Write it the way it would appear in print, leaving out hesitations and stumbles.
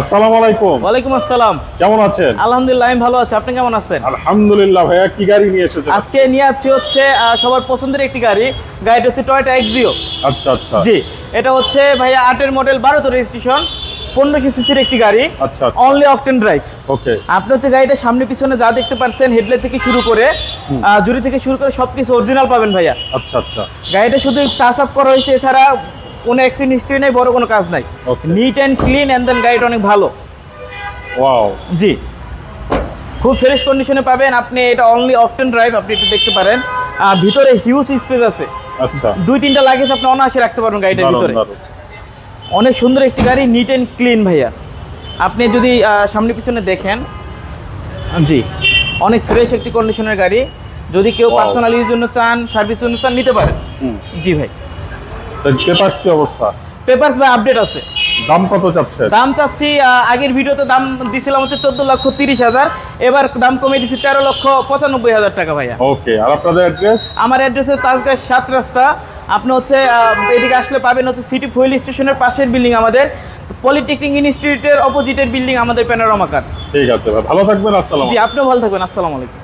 আসসালামু আলাইকুম। ওয়ালাইকুম আসসালাম। কেমন আছেন? আলহামদুলিল্লাহ, আমি ভালো আছি। আপনি কেমন আছেন? আলহামদুলিল্লাহ। ভাইয়া কি গাড়ি নিয়ে এসেছেন? আজকে নিয়ে আছি হচ্ছে সবার পছন্দের একটি গাড়ি। গাড়িটা হচ্ছে টয়োটা এক্সিও। আচ্ছা আচ্ছা। জি, এটা হচ্ছে ভাইয়া 8 এর মডেল, 12 রেজিস্ট্রেশন, 1500 সিসির একটি গাড়ি। আচ্ছা। Only octane drive. ওকে। আপনি হচ্ছে গাড়িটা সামনে পিছনে যা দেখতে পাচ্ছেন, হেডলাইট থেকে শুরু করে জুড়ি থেকে শুরু করে সবকিছু অরিজিনাল পাবেন ভাইয়া। আচ্ছা আচ্ছা। গাড়িটা শুধু টাচ আপ করা হয়েছে, এছাড়া কোনো অ্যাক্সিডেন্ট হিস্ট্রি নেই, বড় কোনো কাজ নাই। Okay. Neat and clean and then গাড়িটা অনেক ভালো। ওয়াও। জি, খুব ফ্রেশ কন্ডিশনে পাবেন আপনি। এটা অনলি অকটেন ড্রাইভ, আপনি একটু দেখতে পারেন। ভিতরে হিউজ স্পেস আছে। আচ্ছা। 2-3টা লাগেজ আপনি অনায়াসে রাখতে পারবেন গাড়িটার দারুণ, ভিতরে। দারুণ। অনেক সুন্দর একটি গাড়ি, নিট অ্যান্ড ক্লিন ভাইয়া। আপনি যদি সামনে পিছনে দেখেন, জি, অনেক ফ্রেশ একটি কন্ডিশনের গাড়ি। যদি কেউ Wow. পার্সোনাল ইউজের জন্য চান, সার্ভিস জন্য চান, নিতে পারেন। জি ভাই। পেপারস কি অবস্থা? পেপারস ভাই আপডেট আছে। দাম কত চাচ্ছেন? দাম চাচ্ছি, আগের ভিডিওতে দাম দিছিলাম হচ্ছে 14,30,000, এবার দাম কমিয়ে দিচ্ছি 13,95,000 টাকা ভাইয়া। ওকে। আর আপনাদের অ্যাড্রেস? আমার অ্যাড্রেস হচ্ছে তাজগাছ 7 রাস্তা। আপনি হচ্ছে এদিকে আসলে পাবেন হচ্ছে সিটি ফুয়েল স্টেশনের পাশের বিল্ডিং, আমাদের পলিটেকনিক ইনস্টিটিউটের অপোজিটের বিল্ডিং, আমাদের প্যানোরামা কার্স। ঠিক আছে ভাই, ভালো থাকবেন। আসসালাম। জি, আপনিও ভালো থাকবেন। আসসালামু আলাইকুম।